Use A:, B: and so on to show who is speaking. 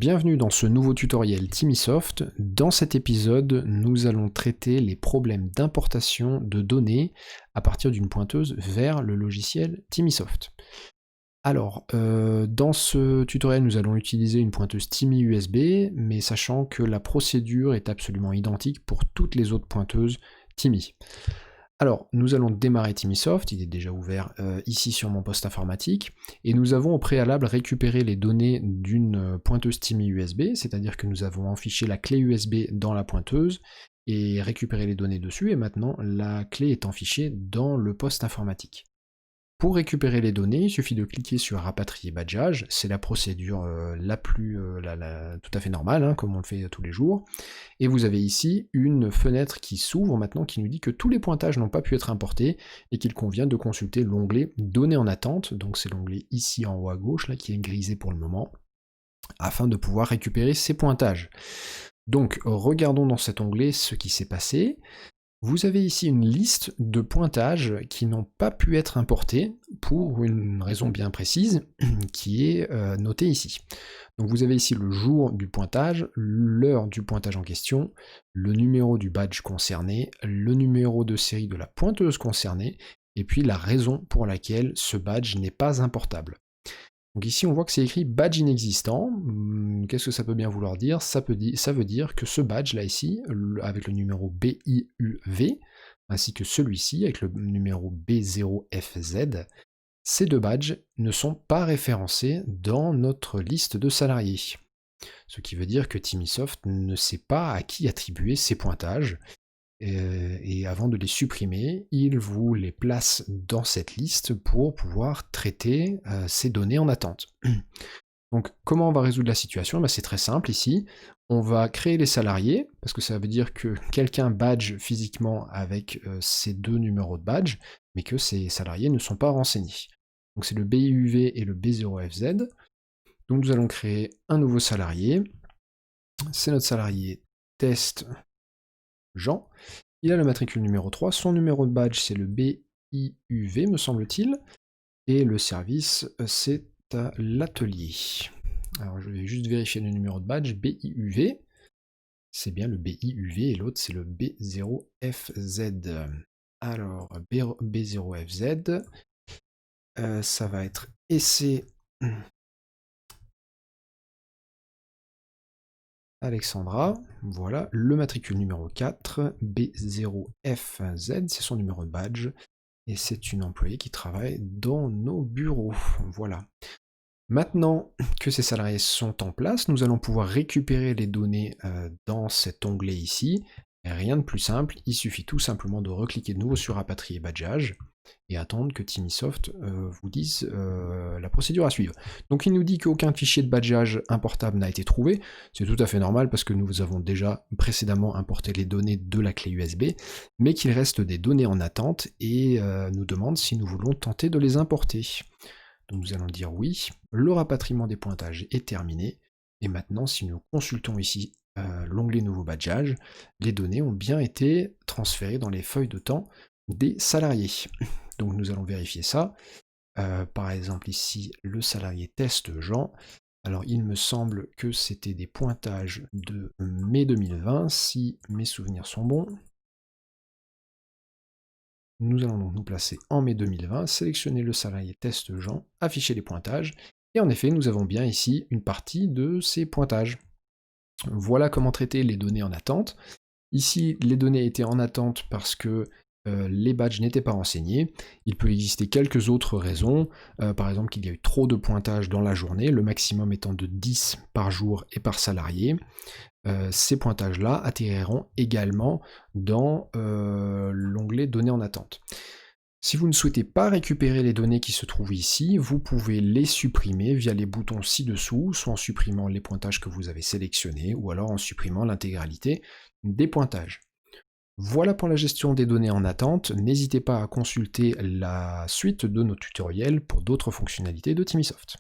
A: Bienvenue dans ce nouveau tutoriel Timisoft. Dans cet épisode, nous allons traiter les problèmes d'importation de données à partir d'une pointeuse vers le logiciel Timisoft. Alors, dans ce tutoriel, nous allons utiliser une pointeuse TimiUSB, mais sachant que la procédure est absolument identique pour toutes les autres pointeuses Timi. Alors, nous allons démarrer Timisoft, il est déjà ouvert ici sur mon poste informatique, et nous avons au préalable récupéré les données d'une pointeuse TimiUSB, c'est-à-dire que nous avons enfiché la clé USB dans la pointeuse, et récupéré les données dessus, et maintenant la clé est enfichée dans le poste informatique. Pour récupérer les données, il suffit de cliquer sur rapatrier badgeage, c'est la procédure tout à fait normale, hein, comme on le fait tous les jours. Et vous avez ici une fenêtre qui s'ouvre maintenant qui nous dit que tous les pointages n'ont pas pu être importés et qu'il convient de consulter l'onglet données en attente, donc c'est l'onglet ici en haut à gauche là qui est grisé pour le moment, afin de pouvoir récupérer ces pointages. Donc regardons dans cet onglet ce qui s'est passé. Vous avez ici une liste de pointages qui n'ont pas pu être importés pour une raison bien précise qui est notée ici. Donc vous avez ici le jour du pointage, l'heure du pointage en question, le numéro du badge concerné, le numéro de série de la pointeuse concernée, et puis la raison pour laquelle ce badge n'est pas importable. Donc ici on voit que c'est écrit badge inexistant. Qu'est-ce que ça peut bien vouloir dire? Ça veut dire que ce badge là ici, avec le numéro BIUV, ainsi que celui-ci avec le numéro B0FZ, ces deux badges ne sont pas référencés dans notre liste de salariés. Ce qui veut dire que Timisoft ne sait pas à qui attribuer ces pointages. Et avant de les supprimer, il vous les place dans cette liste pour pouvoir traiter ces données en attente. Donc comment on va résoudre la situation? C'est très simple ici. On va créer les salariés, parce que ça veut dire que quelqu'un badge physiquement avec ces deux numéros de badge, mais que ces salariés ne sont pas renseignés. Donc c'est le BIUV et le B0FZ. Donc nous allons créer un nouveau salarié. C'est notre salarié test Jean. Il a le matricule numéro 3, son numéro de badge c'est le BIUV me semble-t-il, et le service c'est à l'atelier. Alors je vais juste vérifier le numéro de badge, BIUV, c'est bien le BIUV et l'autre c'est le B0FZ. Alors B0FZ, ça va être essai Alexandra, voilà, le matricule numéro 4, B0FZ, c'est son numéro de badge, et c'est une employée qui travaille dans nos bureaux, voilà. Maintenant que ces salariés sont en place, nous allons pouvoir récupérer les données dans cet onglet ici. Rien de plus simple, il suffit tout simplement de recliquer de nouveau sur rapatrier badgeage et attendre que Timisoft vous dise la procédure à suivre. Donc il nous dit qu'aucun fichier de badgeage importable n'a été trouvé, c'est tout à fait normal parce que nous avons déjà précédemment importé les données de la clé USB, mais qu'il reste des données en attente et nous demande si nous voulons tenter de les importer. Donc nous allons dire oui, le rapatriement des pointages est terminé, et maintenant si nous consultons ici l'onglet nouveau badgeage, les données ont bien été transférées dans les feuilles de temps des salariés. Donc nous allons vérifier ça. Par exemple ici, le salarié test Jean. Alors il me semble que c'était des pointages de mai 2020, si mes souvenirs sont bons. Nous allons donc nous placer en mai 2020, sélectionner le salarié test Jean, afficher les pointages, et en effet nous avons bien ici une partie de ces pointages. Voilà comment traiter les données en attente. Ici, les données étaient en attente parce que les badges n'étaient pas renseignés. Il peut exister quelques autres raisons, par exemple qu'il y a eu trop de pointages dans la journée, le maximum étant de 10 par jour et par salarié. Ces pointages-là atterriront également dans l'onglet données en attente. Si vous ne souhaitez pas récupérer les données qui se trouvent ici, vous pouvez les supprimer via les boutons ci-dessous, soit en supprimant les pointages que vous avez sélectionnés, ou alors en supprimant l'intégralité des pointages. Voilà pour la gestion des données en attente. N'hésitez pas à consulter la suite de nos tutoriels pour d'autres fonctionnalités de Timisoft.